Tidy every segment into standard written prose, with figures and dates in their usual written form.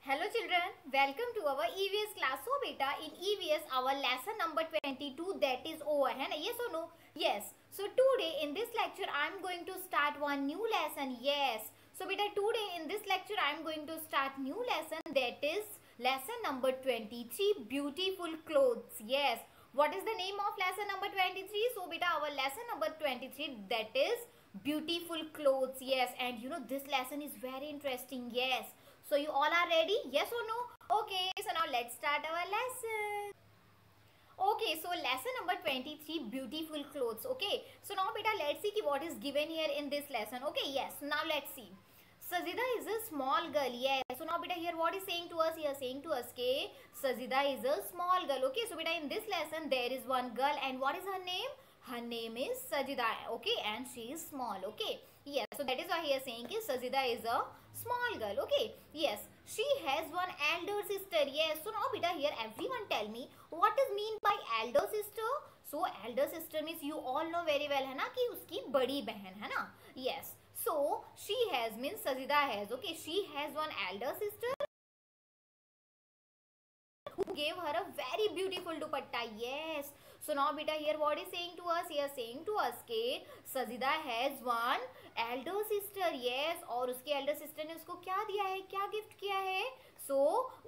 Hello children, welcome to our EVS class. So beta, in EVS our lesson number 22 that is over, है ना? Yes or no? Yes. So today in this lecture I am going to start one new lesson. Yes. So beta, today in this lecture I am going to start new lesson that is lesson number 23, beautiful clothes. Yes. What is the name of lesson number 23? So beta, our lesson number 23 that is beautiful clothes. Yes, and you know this lesson is very interesting. Yes. So you all are ready? Yes or no? Okay, so now let's start our lesson. Okay, so lesson number 23, beautiful clothes. Okay, so now beta, let's see what is given here in this lesson. Okay, yes, now let's see. Sajida is a small girl. Yes, so now beta, here what is saying to us? Here saying to us ke Sajida is a small girl. Okay, so beta, in this lesson there is one girl, and what is her name? Her name is Sajida. Okay, and she is small. Okay, yes, so that is why he is saying ki Sajida is a small girl. Okay, yes, she has one elder sister. Yes, so now beta, here everyone tell me what is mean by elder sister. So elder sister means you all know very well है ना कि उसकी बड़ी बहन है ना. Yes, so she has means Sajida has. Okay, she has one elder sister who gave her a very beautiful dupatta. Yes, so now beta, here what is saying to us? Here saying to us के Sajida has one elder sister. Yes, और उसके elder sister ने उसको क्या दिया है, क्या gift किया है? So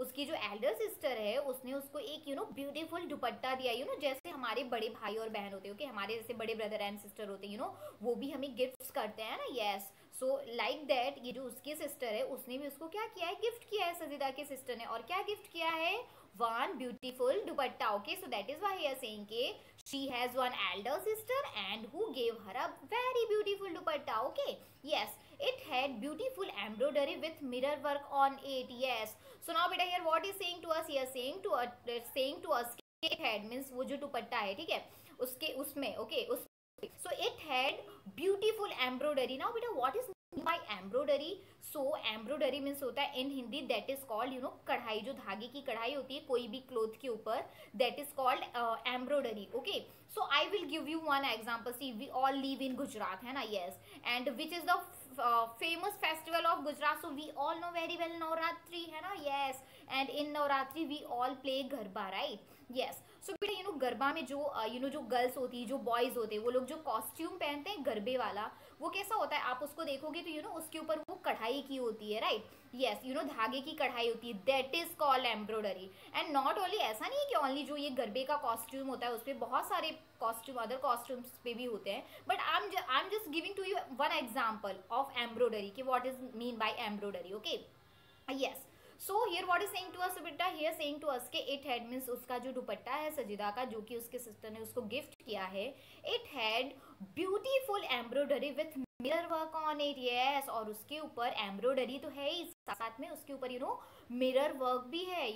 उसकी जो elder sister है उसने उसको एक ब्यूटीफुल दुपट्टा दिया. जैसे हमारे बड़े भाई और बहन होते हैं, ओके, हमारे जैसे बड़े ब्रदर एंड सिस्टर होते हैं, वो भी हमें गिफ्ट्स करते हैं ना. यस, सो लाइक दैट ये जो उसकी सिस्टर है उसने भी उसको क्या किया है, गिफ्ट किया है सजिदा के सिस्टर ने. और क्या गिफ्ट किया है? One beautiful dupatta. Okay, so that is why he is saying के she has one elder sister and who gave her a very beautiful dupatta. Okay, yes, it had beautiful embroidery with mirror work on it. Yes, so now beta, here what is saying to us? Here saying to us it had means वो जो दुपट्टा है, ठीक है, उसके उसमें, okay, उस so it had beautiful embroidery. Now beta, what is by embroidery? So embroidery means होता है in Hindi that is called कढ़ाई, जो धागे की कढ़ाई होती है कोई भी क्लोथ के ऊपर, that is called embroidery. Okay, so I will give you one example. See, we all live in Gujarat, है ना? Yes, and which is the famous festival of Gujarat? So we all know very well Navratri, है ना? Yes, and in Navratri we all play garba, right? Yes, so बेटा गरबा में जो जो girls होती है, जो बॉयज होते हैं, वो लोग जो कॉस्ट्यूम पहनते हैं गरबे वाला, वो कैसा होता है? आप उसको देखोगे तो उसके ऊपर वो कढ़ाई की होती है, राइट? यस, धागे की कढ़ाई होती है, that is called embroidery. And not only, ऐसा नहीं है कि ओनली जो ये गरबे का कॉस्ट्यूम होता है उस पर बहुत सारे कॉस्ट्यूम, अदर कॉस्ट्यूम्स पे भी होते हैं, but I am just giving to you one example of embroidery कि what is mean by embroidery. Okay, yes, so here what is saying to us बेटा? हियर सेइंग टू अस के it had means उसका जो दुपट्टा है सजिदा का, जो कि उसके सिस्टर ने उसको गिफ्ट किया है, it had beautiful embroidery with mirror work on it. Yes, और उसके ऊपर एम्ब्रॉयडरी तो है ही, साथ में उसके ऊपर मिरर वर्क भी है.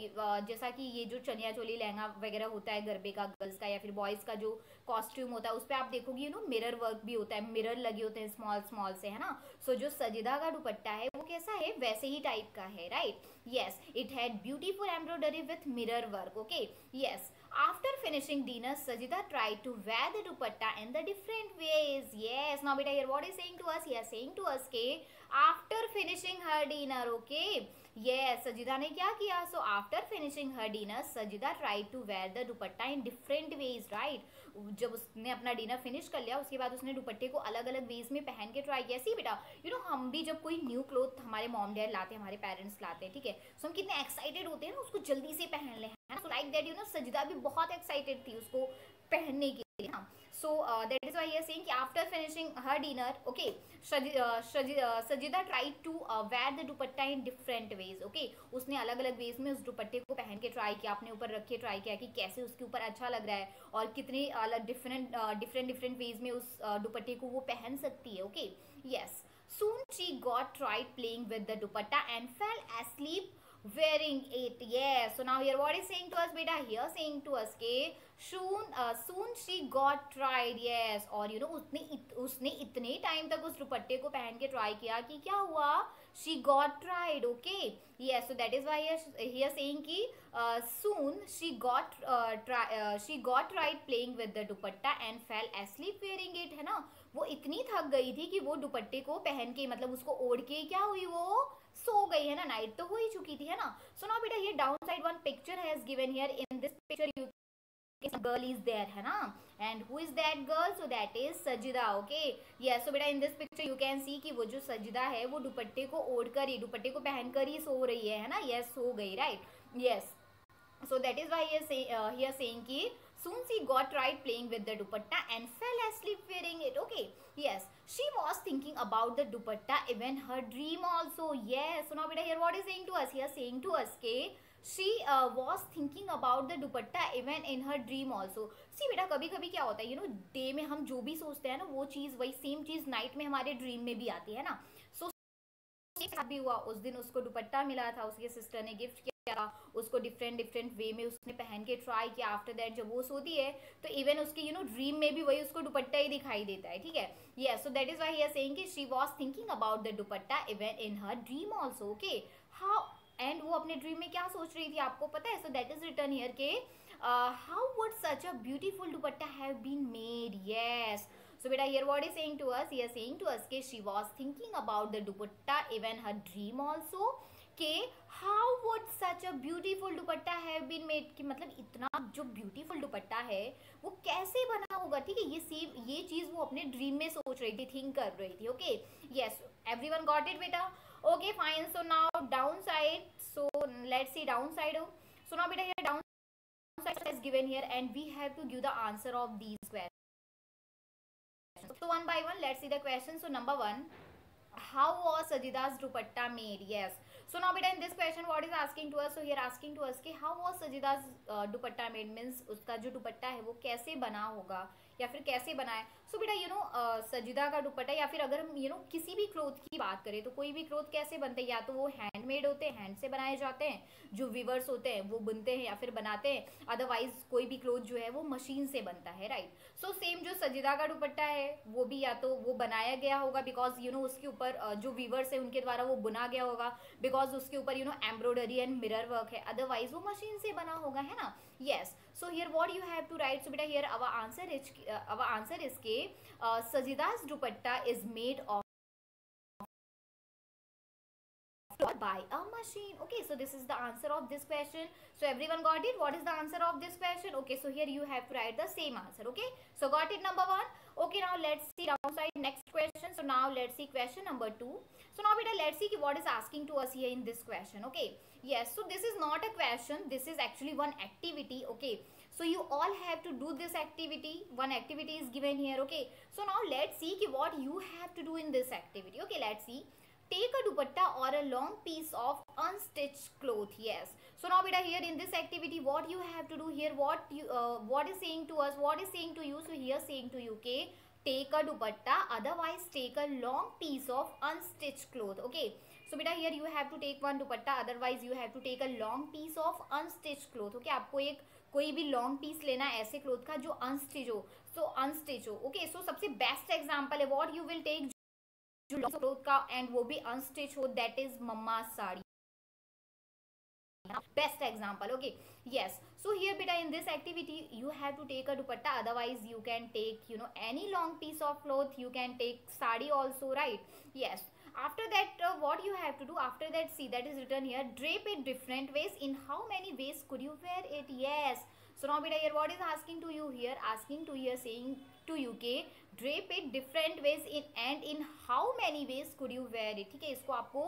जैसा कि ये जो चनिया चोली लहंगा वगैरह होता है गरबे का, गर्ल्स का या फिर बॉयज का जो कॉस्ट्यूम होता है, उस पर आप देखोगे मिरर वर्क भी होता है, मिरर लगे होते हैं स्मॉल स्मॉल से, है ना? सो जो सजिदा का दुपट्टा है वो कैसा है, वैसे ही टाइप का है, right? Yes, it had beautiful embroidery with mirror work. Okay, yes, after finishing dinner Sajida tried to wear the dupatta in the different ways. Yes, now बेटा, here what is saying to us? Here saying to us के after finishing her dinner. Okay, yes, Sajida ने क्या किया? So after finishing her dinner Sajida tried to wear the dupatta in different ways, right? जब उसने अपना dinner finish कर लिया उसके बाद उसने दुपट्टे को अलग अलग वेज में पहन के ट्राई किया. सी बेटा, हम भी जब कोई न्यू क्लोथ हमारे मॉम डैड लाते हैं, हमारे पेरेंट्स लाते हैं, ठीक है, सो हम कितने एक्साइटेड होते हैं ना उसको जल्दी से पहन ले, है ना? सो लाइक दैट सजिदा भी बहुत एक्साइटेड थी उसको पहनने के लिए. हाँ, so that is why he is saying after finishing her dinner, okay, Sajida tried to wear the dupatta in different ways. Okay, उसने अलग अलग वेज में उस दुपट्टे को पहन के ट्राई किया, अपने ऊपर रख के ट्राई किया कि कैसे उसके ऊपर अच्छा लग रहा है और कितने अलग डिफरेंट वेज में उस दुपट्टे को वो पहन सकती है. Okay, yes, soon she got tried playing with the dupatta and fell asleep wearing it. Yes, so now here what is saying to us beta? Here saying to us के soon she got tried. Yes, और उसने इतने time तक उस दुपट्टे को पहन के ट्राई किया कि क्या हुआ? She got tried. Okay, yes, so that is why here saying कि soon she got tried playing with the dupatta and fell asleep wearing it, है ना? वो इतनी थक गई थी कि वो दुपट्टे को पहन के, मतलब उसको ओढ़ के क्या हुई, वो सो गई है ना, नाइट तो हो ही चुकी थी है ना. सो नाउ बेटा ये down side one picture has given here. In this picture you girl is there है ना, and who is that girl? So that is सजिदा. okay yes. so बेटा in this picture you can see कि वो जो सजिदा है वो दुपट्टे को ओढ़कर ही, दुपट्टे को पहनकर ही सो रही है ना. yes, सो गई, right. yes. so that is why he is saying कि soon she got right playing with the dupatta and fell asleep wearing it. okay yes, she was thinking about the dupatta even her dream also. yes. so now beta here what is saying to us? He is saying to us के she was thinking about the dupatta even in her dream also. see बेटा कभी कभी क्या होता है, you know day में हम जो भी सोचते हैं ना वो चीज़, वही सेम चीज़ नाइट में हमारे ड्रीम में भी आती है ना. सो भी हुआ, उस दिन उसको दुपट्टा मिला था, उसके सिस्टर ने गिफ्ट किया था उसको, डिफरेंट डिफरेंट वे में उसने पहन के ट्राई किया. आफ्टर दैट जब वो सोती है तो इवन उसके यू नो ड्रीम में भी वही उसको दुपट्टा ही दिखाई देता है. ठीक है. Yes. So that is why he is saying कि she was thinking about the dupatta even in her dream also. Okay how, and वो अपने ड्रीम में क्या सोच रही थी आपको पता है? So that is written here के how would such a beautiful dupatta have been made. Yes. so beta here what is saying to us? he is saying to us ke she was thinking about the dupatta even her dream also के how would such a beautiful dupatta have been made, कि मतलब इतना जो beautiful दुपट्टा है वो कैसे बना होगा. ठीक है. ये सेम ये चीज वो अपने ड्रीम में सोच रही थी, थिंक कर रही थी. Okay yes, everyone got it बेटा. Okay fine. So now down side, so let's see down side. So now बेटा here down side is given here and we have to give the answer of these question. So one by one let's see the question. so number one, how was Sajida's dupatta made? yes. so now beta in this question what is asking to us? so here asking to us कि how was Sajida's dupatta made means उसका जो दुपट्टा है वो कैसे बना होगा या फिर कैसे बना है. सो बेटा यू नो सजिदा का दुपट्टा या फिर अगर हम यू नो किसी भी क्लोथ की बात करें तो कोई भी क्लोथ कैसे बनते हैं, या तो वो हैंडमेड होते हैं, हैंड से बनाए जाते हैं, जो वीवर्स होते हैं वो बुनते हैं या फिर बनाते हैं. अदरवाइज कोई भी क्लोथ जो है वो मशीन से बनता है. राइट. सो सेम जो सजिदा का दुपट्टा है वो भी या तो वो बनाया गया होगा बिकॉज यू नो उसके ऊपर जो वीवर्स है उनके द्वारा वो बुना गया होगा बिकॉज उसके ऊपर you know embroidery and mirror work है. अदरवाइज वो मशीन से बना होगा है ना. yes. so here what you have to write? so beta here our answer is ke Sajida's dupatta is made of by a machine. okay so this is the answer of this question. so everyone got it? what is the answer of this question? okay so here you have to write the same answer. okay so got it number one. okay now let's see downside next question. so now let's see question number 2. so now beta let's see what is asking to us here in this question. okay yes. so this is not a question, this is actually one activity. okay so you all have to do this activity. one activity is given here. okay so now let's see what you have to do in this activity. okay let's see. take a dupatta or a long piece of unstitched cloth. yes. so now beta here in this activity what you have to do here, what is saying to us, what is saying to you? so here saying to you okay take a dupatta, otherwise take a long piece of unstitched cloth. okay so beta here you have to take one dupatta, otherwise you have to take a long piece of unstitched cloth. okay आपको एक कोई भी long piece लेना है ऐसे cloth का जो unstitch हो. सो अनस्टिच हो. ओके सो सबसे बेस्ट एग्जांपल है व्हाट यू विल टेक जो लॉन्ग क्लोथ का एंड वो भी अनस्टिच हो, that is mamma sari. best example. okay yes. so here beta in this activity you have to take a dupatta, otherwise you can take you know any long piece of cloth, you can take sari also. right. yes. after that what you have to do after that, see that is written here, drape it different ways. in how many ways could you wear it? yes. so now beta here what is asking to you here, asking to here saying to you के drape it different ways in and in how many ways could you wear it. ठीक है. इसको आपको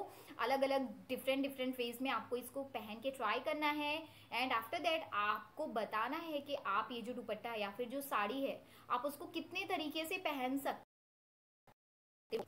अलग अलग different ways में आपको इसको पहन के ट्राई करना है एंड आफ्टर दैट आपको बताना है कि आप ये जो दुपट्टा या फिर जो साड़ी है आप उसको कितने तरीके से पहन सकते.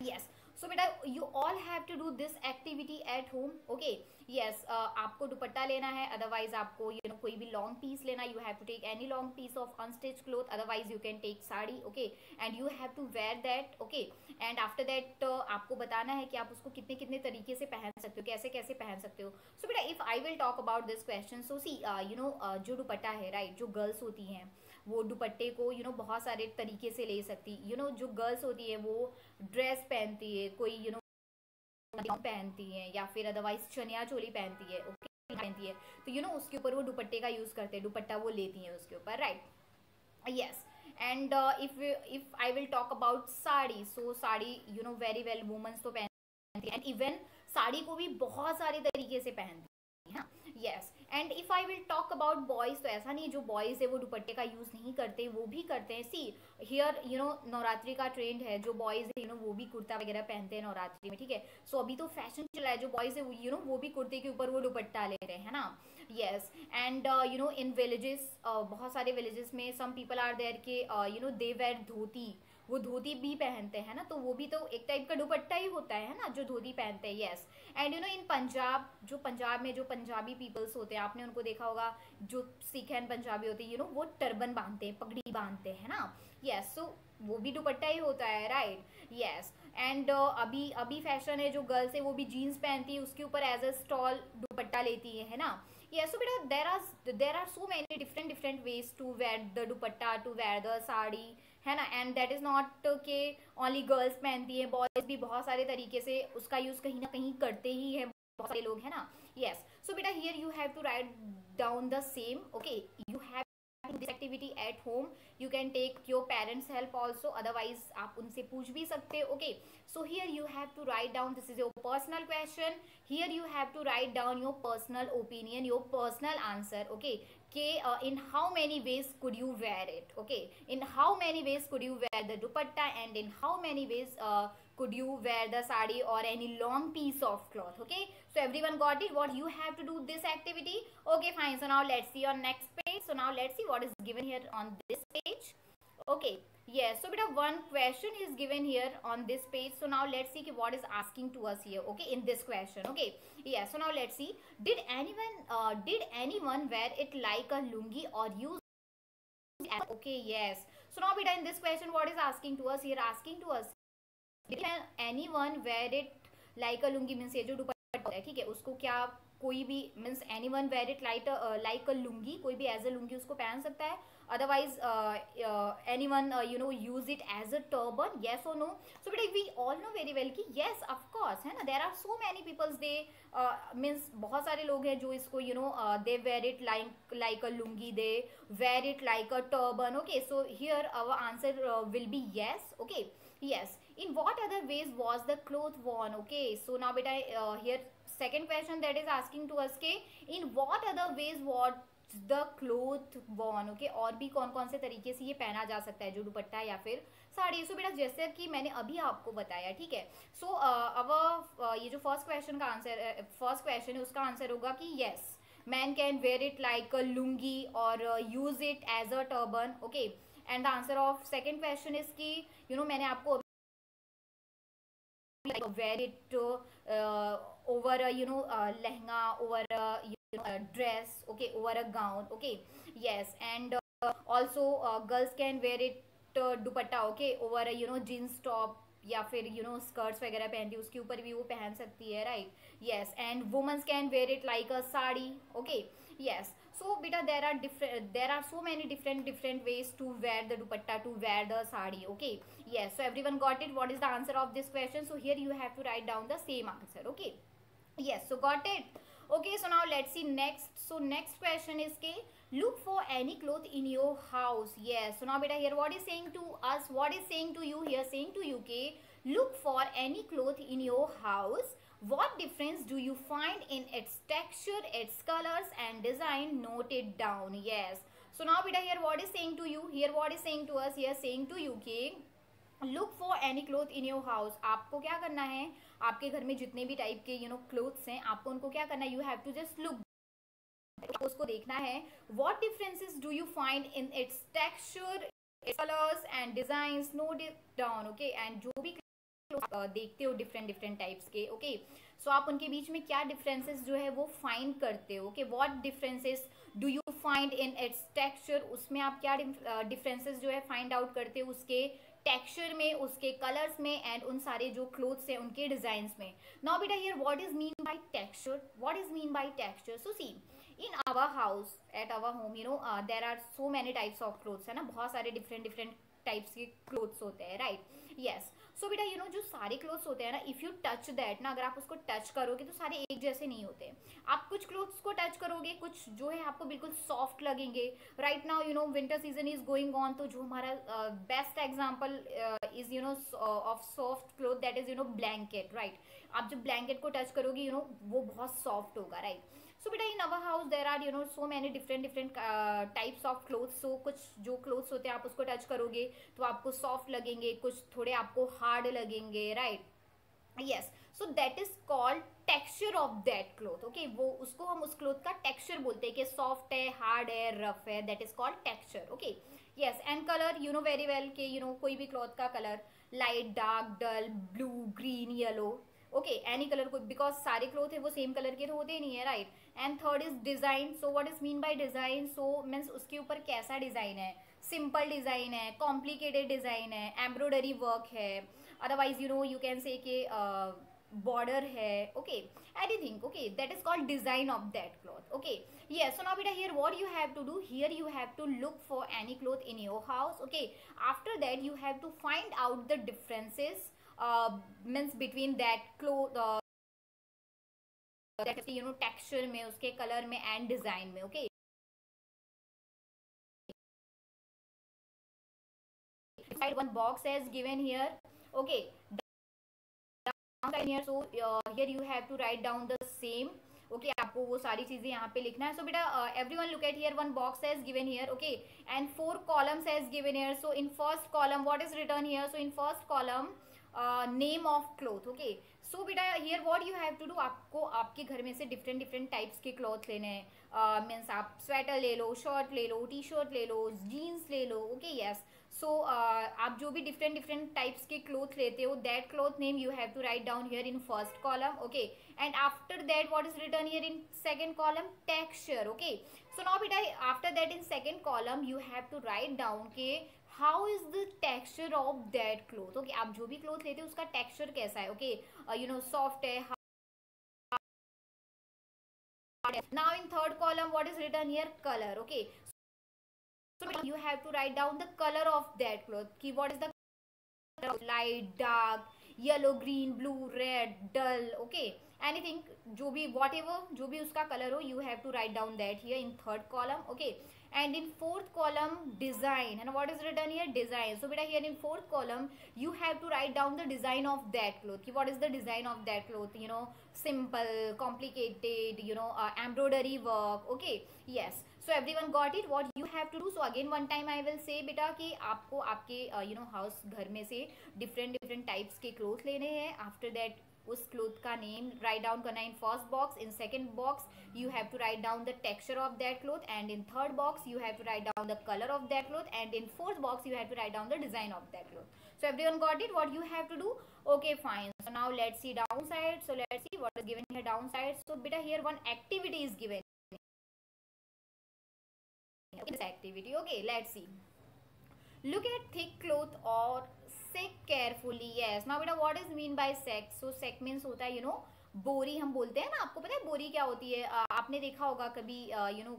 yes. so बेटा you all have to do this activity at home. okay yes. आपको दुपट्टा लेना है, अदरवाइज आपको you know कोई भी लॉन्ग पीस लेना, you have to take any long piece of unstitched cloth, otherwise you can take sari. okay and you have to wear that. okay and after that आपको बताना है कि आप उसको कितने कितने तरीके से पहन सकते हो, कैसे कैसे पहन सकते हो. so बेटा if I will talk about this question, so see you know जो दुपट्टा है राइट, जो गर्ल्स होती हैं वो दुपट्टे को यू नो बहुत सारे तरीके से ले सकती. यू नो जो गर्ल्स होती है वो ड्रेस पहनती है, कोई यू नो पहनती है या फिर अदरवाइज चनिया चोली पहनती है. ओके पहनती है तो यू नो उसके ऊपर वो दुपट्टे का यूज करते हैं, दुपट्टा वो लेती हैं उसके ऊपर. Right. yes. and if I will talk about sari, so sari you know very well women's तो पहनती है, and even साड़ी को भी बहुत सारे तरीके से पहनते हैं, yes. And if I will talk about boys, तो ऐसा नहीं जो बॉयज है वो दुपट्टे का यूज नहीं करते, वो भी करते हैं। सी हियर नवरात्रि का ट्रेंड है, जो बॉयज है वो भी कुर्ता वगैरह पहनते हैं नवरात्रि में, ठीक है। सो अभी तो फैशन चल रहा है, जो बॉयज है वो भी कुर्ते के ऊपर वो दुपट्टा ले रहे हैं ना, यस। एंड इन विलेजेस, बहुत सारे विलेजेस में सम पीपल आर देयर के दे वेयर धोती, वो धोती भी पहनते हैं ना, तो वो भी तो एक टाइप का दुपट्टा ही होता है ना, जो धोती पहनते हैं, यस। एंड इन पंजाब, जो पंजाब में जो पंजाबी पीपल्स होते हैं, आपने उनको देखा होगा, जो सिख एंड पंजाबी होते हैं वो टर्बन बांधते हैं, पगड़ी बांधते हैं ना, यस। सो वो भी दुपट्टा ही होता है, राइट, यस। एंड अभी अभी फैशन है, जो गर्ल्स है वो भी जीन्स पहनती है, उसके ऊपर एज अ स्टॉल दुपट्टा लेती है ना, yes। So beta there are so many different ways to wear the dupatta, to wear the sari, है ना। एंड दैट इज नॉट के ओनली गर्ल्स पहनती है, बॉयज भी बहुत सारे तरीके से उसका यूज कहीं ना कहीं करते ही है, बहुत सारे लोग, है ना, यस। सो बेटा here you have to write down the same, okay. You have this activity at home, you can take your parents help also, otherwise आप उनसे पूछ भी सकते हो, okay। So here you have to write down, this is your personal question, here you have to write down your personal opinion, your personal answer, okay। कि in how many ways could you wear it, okay, in how many ways could you wear the dupatta, and in how many ways could you wear the sari or any long piece of cloth, okay। So everyone got it, what you have to do this activity, okay, fine। So now let's see on next page, so now let's see what is given here on this page, okay, yes। So beta one question is given here on this page, so now let's see what is asking to us here, okay, in this question, okay, yeah। So now let's see, did anyone wear it like a lungi or use it, okay, yes। So now beta in this question what is asking to us here, asking to us did anyone wear it like a lungi, means ये जो दुपट्टा होता है, ठीक है, उसको क्या कोई भी, means anyone wear it like a lungi, कोई भी एज अ लुंगी उसको पहन सकता है, otherwise anyone use it as a turban, yes और नो। सो बेटा we all know very well कि येस ऑफ कोर्स, है ना, there are so many peoples, they means बहुत सारे लोग हैं जो इसको they wear it like a lungi, they wear it like a turban, okay. So here our answer will be yes, okay, yes। In what other ways was the cloth worn, okay। So now beta here second question that is asking to us के in what other ways was the cloth worn, okay। और भी कौन कौन से तरीके से ये पहना जा सकता है, जो दुपट्टा या फिर साड़ी। सो बेटा जैसे कि मैंने अभी आपको बताया, ठीक है। सो अब ये जो फर्स्ट क्वेश्चन का आंसर, फर्स्ट क्वेश्चन है उसका आंसर होगा कि yes, man can wear it like a lungi or use it as a turban, okay। And the answer of second question is कि मैंने आपको wear it over lehenga, over dress, okay, over a gown, okay, yes. And also girls can wear it dupatta, okay, over jeans top या फिर skirts वगैरह पहनती है उसके ऊपर भी वो पहन सकती है, right, yes. And womens can wear it like a sari, okay, yes। So beta there are so many different ways to wear the dupatta, to wear the sari, okay, yes। So everyone got it, what is the answer of this question, so here you have to write down the same answer, okay, yes। So got it, okay। So now let's see next, so next question is ke look for any cloth in your house, yes। So now beta here what is saying to us, what is saying to you here, saying to you ke look for any cloth in your house, what difference do you find in its texture, its colors and design, note it down, yes। So now beta here what is saying to you, here what is saying to us here, saying to you कि look for any cloth in your house, आपको क्या करना है, आपके घर में जितने भी टाइप के क्लोथ्स हैं, आपको उनको क्या करना है, you have to just look, उसको देखना है, what differences do you find in its texture, its colors and designs, note it down, okay। and जो भी देखते हो डिफरेंट टाइप्स के, ओके। सो आप उनके बीच में क्या डिफरेंसेस जो है वो फाइंड करते हो, okay. What differences do you find in its texture, उसमें आप क्या डिफरेंसेस जो है फाइंड आउट करते हो उसके टेक्सचर में, उसके कलर्स में एंड उन सारे जो क्लोथ्स हैं उनके डिजाइन में। नाउ बेटा here what is mean by texture, what is mean by texture, so see in our house at our home there are so many types of clothes, है ना, बहुत सारे डिफरेंट टाइप्स के clothes होते हैं, right, yes. So बेटा जो सारे क्लोथ्स होते हैं ना, इफ़ यू टच दैट ना, अगर आप उसको टच करोगे तो सारे एक जैसे नहीं होते। आप कुछ क्लोथ्स को टच करोगे, कुछ जो है आपको बिल्कुल सॉफ्ट लगेंगे। Right now winter season is going on, तो जो हमारा best example is you know of soft cloth, that is you know blanket, right. आप जब ब्लैंकेट को टच करोगे यू नो वो बहुत सॉफ्ट होगा, राइट. सो बेटा in our house there are you know so many different different types of clothes. So कुछ जो क्लोथ्स होते हैं आप उसको टच करोगे तो आपको सॉफ्ट लगेंगे, कुछ थोड़े आपको हार्ड लगेंगे, right. Yes, so that is called texture of that cloth. Okay, वो उसको हम उस क्लोथ का टेक्सचर बोलते हैं कि सॉफ्ट है, हार्ड है, रफ है, that is called texture. Okay, yes. And colour you know very well कि यू नो कोई भी क्लॉथ का colour light, dark, dull, blue, green, yellow, okay, any colour को, बिकॉज सारे क्लोथ है वो सेम कलर के तो होते ही नहीं है, right. And third is design. So what is mean by design? So means उसके ऊपर कैसा डिजाइन है, सिंपल डिजाइन है, कॉम्प्लिकेटेड डिजाइन है, एम्ब्रॉयडरी वर्क है, otherwise you know you can say कि border है, okay, anything, okay, that is called design of that cloth. Okay, yes. So now beta here what you have to do, here you have to look for any cloth in your house. Okay, after that you have to find out the differences means between that cloth that you know texture में, उसके color में and design में. Okay, one box as given here. Okay, here, so here you have to write down the same. Okay, आपको वो सारी चीजें यहाँ पे लिखना है. So बेटा everyone look at here, one box has given here. Okay, and 4 columns has given here. So in first column what is written here? So in first column name of cloth. Okay, so बेटा here what you have to do, आपको आपके घर में से different different types के cloth लेने हैं. Means आप स्वेटर ले लो, शर्ट ले लो, टी शर्ट ले लो, जीन्स ले लो. Okay, yes. सो आप जो भी डिफरेंट डिफरेंट टाइप्स के क्लोथ लेते हो, that cloth name you have to write down here in first column. Okay, and after that what is written here in second column? Texture. Okay, so now बेटा after that in second column you have to write down के how is the texture of that cloth. Okay, आप जो भी cloth लेते हो उसका texture कैसा है. ओके, यू नो सॉफ्ट है. Now in third column what is written here? Colour. Okay, so you have to write down the color of that cloth. Ki what is the color? Light, dark, yellow, green, blue, red, dull. Okay, anything, जो भी whatever जो भी उसका color हो, you have to write down that here in third column. Okay, and in fourth column design, and what is written here? Design. So beta here in fourth column you have to write down the design of that cloth. Ki what is the design of that cloth? You know, simple, complicated, you know, embroidery work. Okay, yes. So everyone got it what you have to do. So again one time I will say बेटा कि आपको आपके you know house घर में से different different types के cloth लेने हैं. आफ्टर दैट उस क्लोथ का नेम राइट डाउन करना in first box. In second box you have to write down the texture of that cloth, and in third box you have to write down the color of that cloth, and in fourth box you have to write down the design of that cloth. So everyone got it what you have to do? Okay, fine. So now let's see downside. So let's see what is given here downside. So beta here one activity is given. This activity. Okay, let's see. Look at thick cloth or sack carefully. Yes. Now beta what is mean by sack? So sack means होता है you know बोरी हम बोलते हैं ना. आपको पता है बोरी क्या होती है? आपने देखा होगा कभी यू नो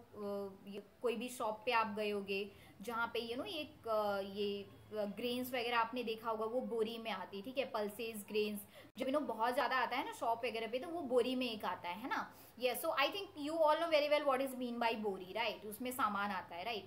कोई भी शॉप पे आप गए होगे जहाँ पे यू नो ये ग्रेन्स वगैरह आपने देखा होगा वो बोरी में आती है. ठीक है, पल्सेस ग्रेन्स जब यू नो बहुत ज़्यादा आता है ना शॉप वगैरह पे तो वो बोरी में एक आता है ना. Yes, so I think you all know very well what is mean by bori, right? उसमें सामान आता है, right?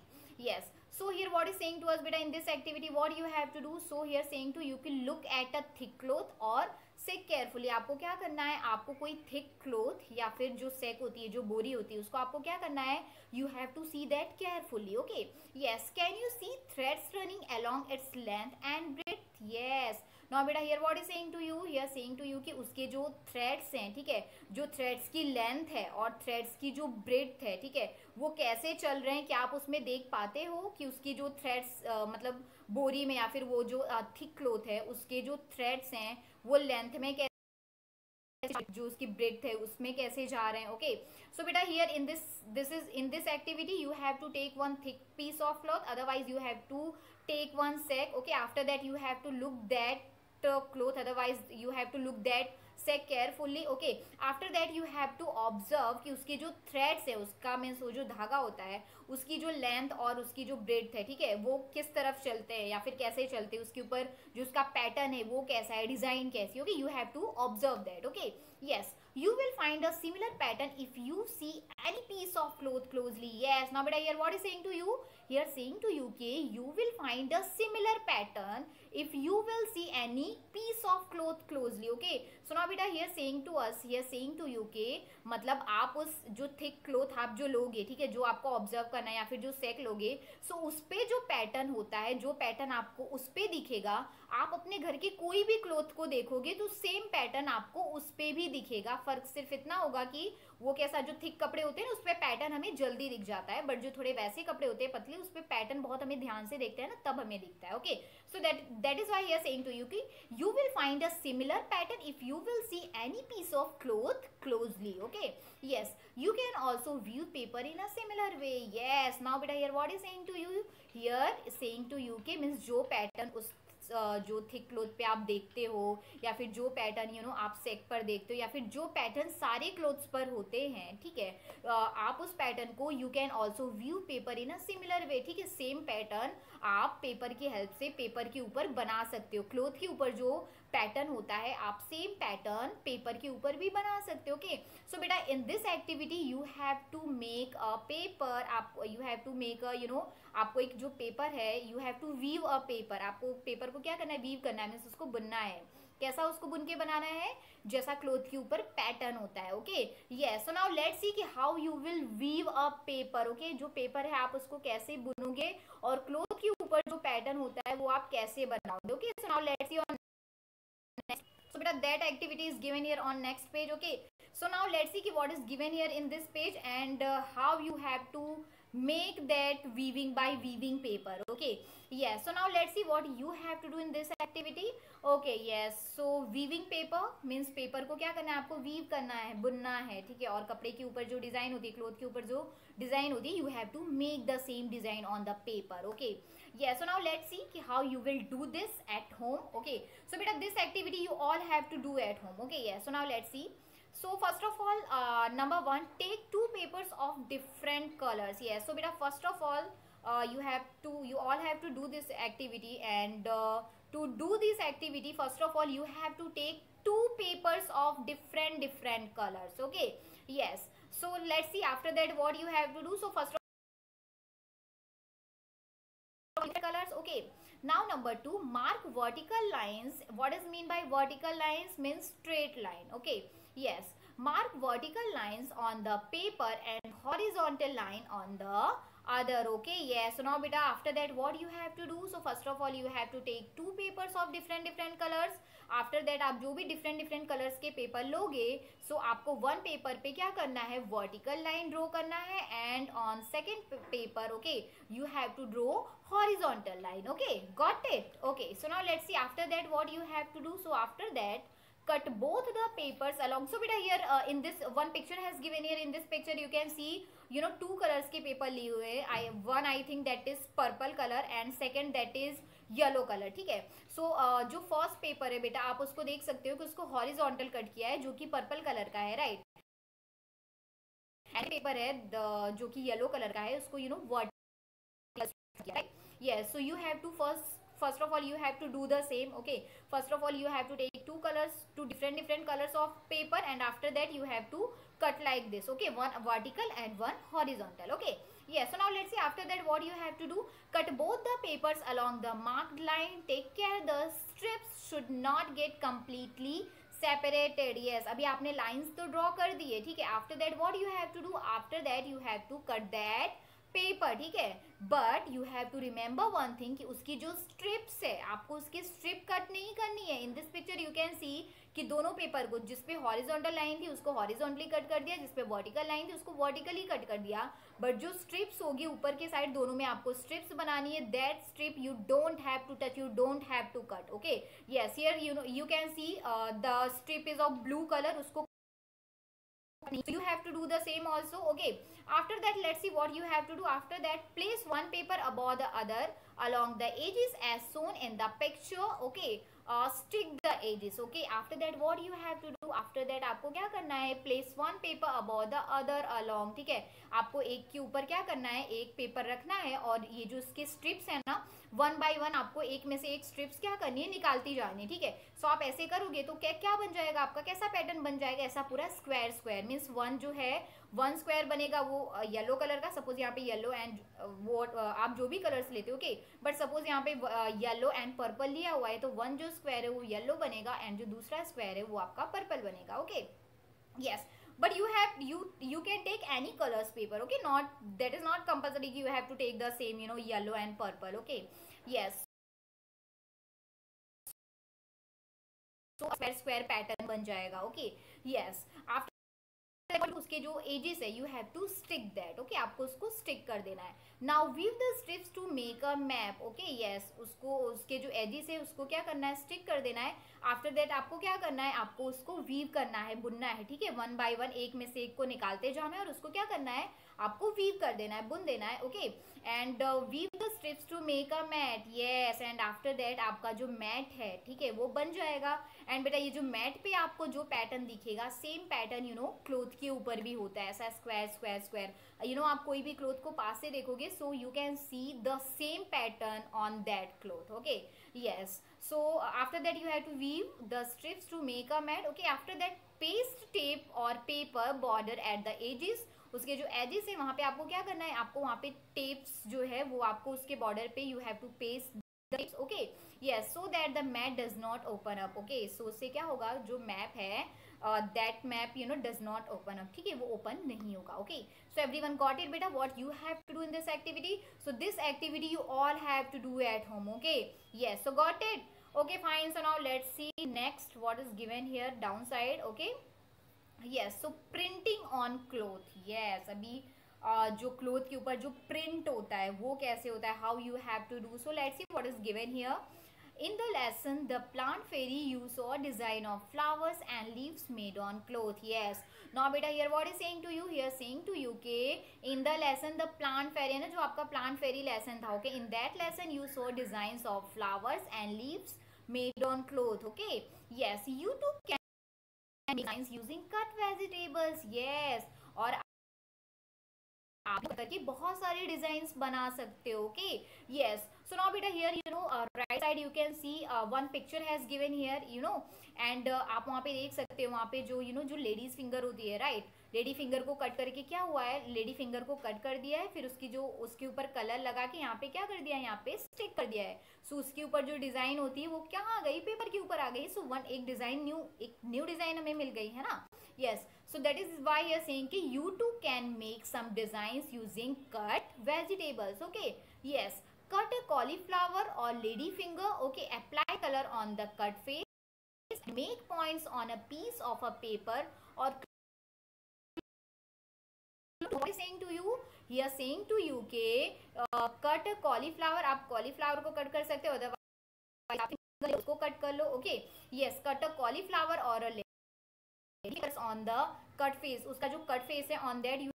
Yes. So here what is saying to us, beta, in this activity what you have to do? So here saying to you can look at a thick cloth or sack carefully. आपको क्या करना है? आपको कोई thick cloth या फिर जो सेक होती है, जो बोरी होती है, उसको आपको क्या करना है? You have to see that carefully. Okay, yes. Can you see threads running along its length and breadth? Yes. Now बेटा here what is saying to you? Here saying to you कि उसके जो थ्रेड्स हैं, ठीक है, जो threads की length है और थ्रेड्स की जो ब्रेड्थ है, ठीक है, वो कैसे चल रहे हैं. क्या आप उसमें देख पाते हो कि उसकी जो थ्रेड्स मतलब बोरी में या फिर वो जो थिक क्लोथ है उसके जो थ्रेड्स हैं वो लेंथ में कैसे, जो उसकी ब्रेड्थ है उसमें कैसे जा रहे हैं. ओके, सो बेटा here in this activity you have to take one thick piece of cloth, otherwise you have to take one sack. Okay, after that you have to look that cloth, otherwise you have to look that sack carefully. Okay, after that you have to observe कि उसके जो threads है, उसका means वो जो धागा होता है उसकी जो लेंथ और उसकी जो ब्रेड्थ है, ठीक है, वो किस तरफ चलते हैं या फिर कैसे चलते हैं, उसके ऊपर जो उसका पैटर्न है वो कैसा है, डिजाइन कैसी. Okay, you have to observe that. Okay, Yes, you will find a similar pattern if you see any piece of cloth closely. Yes, now beta here what is saying to you? Here saying to you कि you will find a similar pattern if you will see any piece of cloth closely. Okay, so now beta here saying to us, here saying to you कि मतलब आप उस जो thick cloth आप जो लोगे, ठीक है, जो आपको ऑब्जर्व करना है या फिर जो सेक लोगे, सो उस पे जो पैटर्न होता है, जो पैटर्न आपको उस पे दिखेगा, आप अपने घर के कोई भी क्लोथ को देखोगे तो सेम पैटर्न आपको उस पे भी दिखेगा. फर्क सिर्फ इतना होगा कि वो कैसा, जो थिक कपड़े होते हैं ना उस पे पैटर्न हमें जल्दी दिख जाता है, बट जो थोड़े वैसे कपड़े होते हैं पतले, उस पे पैटर्न बहुत हमें ध्यान से देखते हैं ना, तब हमें दिखता है. Okay, so that is why he is saying to you कि you will find a similar pattern if you will see any piece of cloth closely. Okay, yes, you can also view paper in a similar way. Yes, now beta here what is saying to you? Here saying to you कि means जो pattern उस जो thick cloth पे आप देखते हो, या फिर जो पैटर्न यू नो आप सेक पर देखते हो, या फिर जो पैटर्न सारे क्लोथ्स पर होते हैं, ठीक है, आप उस पैटर्न को you can also view paper in a similar way. ठीक है, सेम पैटर्न आप पेपर की हेल्प से पेपर के ऊपर बना सकते हो. क्लोथ के ऊपर जो पैटर्न होता है आप सेम पैटर्न पेपर के ऊपर भी बना सकते हो. ओके, सो बेटा in this activity you have to make a paper, आप you have to make a you know, आपको एक जो पेपर है you have to weave a paper. आपको पेपर को क्या करना है, वीव करना है, मीन्स उसको बुनना है. कैसा उसको बुन के बनाना है, जैसा क्लोथ के ऊपर पैटर्न होता है. Okay, yes, so now let's see कि how you will weave a paper. Okay, जो पेपर है आप उसको कैसे बुनोगे और क्लोथ के ऊपर जो पैटर्न होता है वो आप कैसे बनाओगे. Okay, so now let's C on next. So beta that activity is given here on next page. Okay, so now let's see what is given here in this page and how you have to make that weaving by weaving paper. Okay, yes, so now let's see what you have to do in this activity. Okay, yes, so weaving paper means paper को क्या करना है, आपको weave करना है, बुनना है. ठीक है, और कपड़े के ऊपर जो डिजाइन होती है, क्लोथ के ऊपर जो डिजाइन होती है, you have to make the same design on the paper. Okay, yeah, so now let's see कि how you will do this at home. Okay, so beta this activity you all have to do at home. Okay, yeah, so now let's see. So first of all, number one, take two papers of different colors. Yes, so beta first of all you all have to do this activity, and to do this activity first of all you have to take two papers of different colors. Okay, yes, so let's see after that what you have to do. So first colors. Okay, now number two, mark vertical lines. What does mean by vertical lines? Means straight line. Okay, yes, mark vertical lines on the paper and horizontal line on the other. Okay, yes, so now beta after that what you have to do? So first of all you have to take two papers of different colors. After that आप जो भी different colours के paper लोगे, सो आपको one paper पे क्या करना है, वर्टिकल लाइन ड्रॉ करना है, and on second paper okay you have to draw horizontal line. Okay, got it. Okay, so now let's see after that what you have to do. So after that cut both the papers along. So beta here in this one picture has given here, in this picture you can see you know two colors के paper लिए हुए हैं. One I think that is purple color and second that is yellow colour. ठीक है, सो जो first paper है बेटा आप उसको देख सकते हो कि उसको हॉरिजॉन्टल कट किया है जो कि पर्पल कलर का है, राइट. एंड पेपर है जो कि येलो कलर का है, उसको you know vertical, right. Yes, so you have to first of all you have to do the same. Okay, first of all you have to take two colors, two different colors of paper, and after that you have to cut like this. Okay, one vertical and one horizontal. Okay, yes, so now let's see after that what you have to do. Cut both the papers along the marked line. Take care the strips should not get completely separated. Yes, अभी आपने lines तो draw कर दिए, ठीक है. After that what you have to do? After that you have to cut that paper. ठीक है, but you have to remember one thing कि उसकी जो स्ट्रिप्स है आपको उसकी स्ट्रिप कट नहीं करनी है. In this picture you can सी कि दोनों पेपर को जिसपे हॉरिजॉन्टल लाइन थी उसको हॉरिजॉन्टली कट कर दिया, जिसपे वर्टिकल लाइन थी उसको वर्टिकली कट कर दिया, बट जो स्ट्रिप्स होगी ऊपर के साइड दोनों में आपको स्ट्रिप्स बनानी है. That strip you don't have to touch, you don't have to cut. Okay, yes, here you know you can see the strip is of blue colour, उसको so you have to do the same also. Okay, after that let's see what you have to do. After that place one paper above the other along the edges as shown in the picture. Okay, stick the edges. Okay, after that what you have to do? After that आपको क्या करना है, place one paper above the other along. ठीक है, आपको एक के ऊपर क्या करना है, एक पेपर रखना है और ये जो इसके स्ट्रिप्स है ना वन बाय वन आपको एक में से एक स्ट्रिप्स क्या करनी है, निकालती जानी है, ठीक है। सो आप ऐसे करोगे तो क्या क्या बन जाएगा आपका, कैसा पैटर्न बन जाएगा, ऐसा पूरा स्क्वायर स्क्वायर मीन्स वन जो है वन स्क्वायर बनेगा वो येलो कलर का, सपोज यहाँ पे येलो एंड वो आप जो भी कलर्स लेते हो ओके, बट सपोज यहाँ पे येलो एंड पर्पल लिया हुआ है तो वन जो स्क्वायर है वो येलो बनेगा एंड जो दूसरा स्क्वायर है वो आपका पर्पल बनेगा, okay yes, but you can take any colors paper, okay, not that is not compulsory you have to take the same yellow and purple, okay yes, so square pattern बन जाएगा, okay yes, after उसके जो edges है you have to stick that, okay आपको उसको stick कर देना है। Now weave the strips to make a map, okay yes, उसको उसके जो एजेस है उसको क्या करना है, स्टिक कर देना है। आफ्टर दैट आपको क्या करना है, आपको उसको वीव करना है, बुनना है, ठीक है, वन बाय वन एक में से एक को निकालते जाना है और उसको क्या करना है, आपको वीव कर देना है, बुन देना है, okay and weave the strips to make a mat, yes and after that आपका जो मैट है ठीक है वो बन जाएगा। एंड बेटा ये जो मैट पे आपको जो पैटर्न दिखेगा सेम पैटर्न क्लोथ के ऊपर भी होता है, ऐसा स्क्वायर स्क्वायर स्क्वायर, आप कोई भी क्लोथ को पास से देखोगे so you can see the same pattern on that cloth, okay yes, so after that you have to weave the strips to make a mat, okay after that paste tape और paper border at the edges, उसके जो edges है वहां पे आपको क्या करना है, आपको वहां पे टेप्स जो है वो आपको उसके बॉर्डर पे you have to paste tapes, okay yes, so that the map does not open up, okay so उससे क्या होगा, जो मैप है that map does not open up, ठीक है, वो ओपन नहीं होगा, okay so everyone got it बेटा, what you have to do in this activity, so this activity you all have to do at home, okay yes, so got it, okay fine, so now let's see next what is given here downside, okay yes, so printing on cloth, yes, अभी जो cloth के ऊपर जो print होता है वो कैसे होता है, how you have to do, so let's see what is given here. In the lesson the plant fairy you saw a design of flowers and leaves made on cloth, yes, now beta here what is saying to you, here saying to you के in the lesson the plant fairy है ना, जो आपका plant fairy lesson था, okay, in that lesson you saw designs of flowers and leaves made on cloth, okay yes, you too can designs using cut vegetables, yes, और आप करके बहुत सारे डिजाइन्स बना सकते हो, ओके यस, सो नाउ बेटा here right side you can C one picture has given here and आप वहाँ पे देख सकते हो, वहाँ पे जो जो लेडीज फिंगर होती है, राइट, लेडी फिंगर को कट करके क्या हुआ है, लेडी फिंगर को कट कर दिया है, फिर उसकी जो उसके ऊपर कलर लगा के यहाँ पे क्या कर दिया है, यहाँ पे स्टिक कर दिया है, सो उसके ऊपर जो डिजाइन होती है वो क्या आ गई, पेपर के ऊपर आ गई, सो एक डिजाइन एक न्यू डिजाइन हमें मिल गई है ना, yes, so that is why you are saying कि you too can make some designs using cut vegetables, okay yes, cut a cauliflower or lady finger, okay, apply color on the cut face, make points on a piece of a paper or what is saying to you, he is saying to you के cut a cauliflower, आप cauliflower को cut कर सकते हो, otherwise उसको cut कर लो, okay yes, cut a cauliflower or a on the cut face, उसका जो cut face है on that you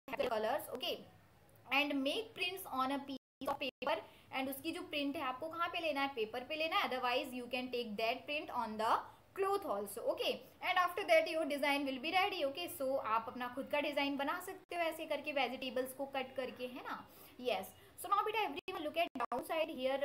have the colors, okay and make prints on a piece of paper, and उसकी जो print है आपको कहाँ पे लेना है, पेपर पे लेना है, otherwise you can take that print on the cloth also, okay and after that your design will be ready, okay so आप अपना खुद का डिजाइन बना सकते हो ऐसे करके वेजिटेबल्स को कट करके, है ना, yes, so now beta everyone look at downside here,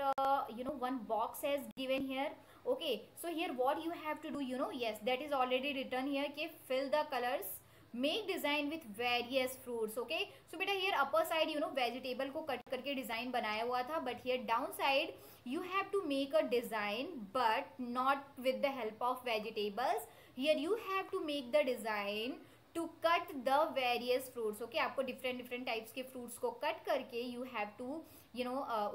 one box has given here, okay so here what you have to do, yes, that is already written here कि fill the colors, make design with various fruits, okay so beta here upper side vegetable को cut करके design बनाया हुआ था, but here down side you have to make a design but not with the help of vegetables, here you have to make the design to cut the various fruits, okay आपको different types के fruits को cut करके you have to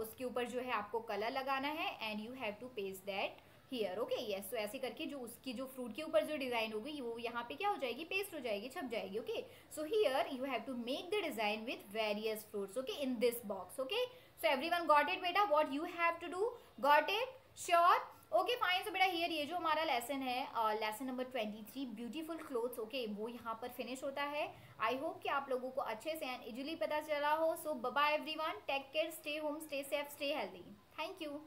उसके ऊपर जो है आपको colour लगाना है and you have to paste that here, okay yes, so ऐसे करके जो उसकी जो फ्रूट के ऊपर जो डिजाइन होगी वो यहाँ पे क्या हो जाएगी, पेस्ट हो जाएगी, छप जाएगी, okay so here you have to make the design with various fruits, okay in this box, okay so everyone got it beta, what you have to do, got it, sure, okay fine, so बेटा here ये जो हमारा lesson है lesson number 23 beautiful clothes, okay वो यहाँ पर finish होता है। आई होप कि आप लोगों को अच्छे से एंड इजीली पता चला हो, so bye bye everyone, take care, stay home, stay safe, stay healthy, thank you.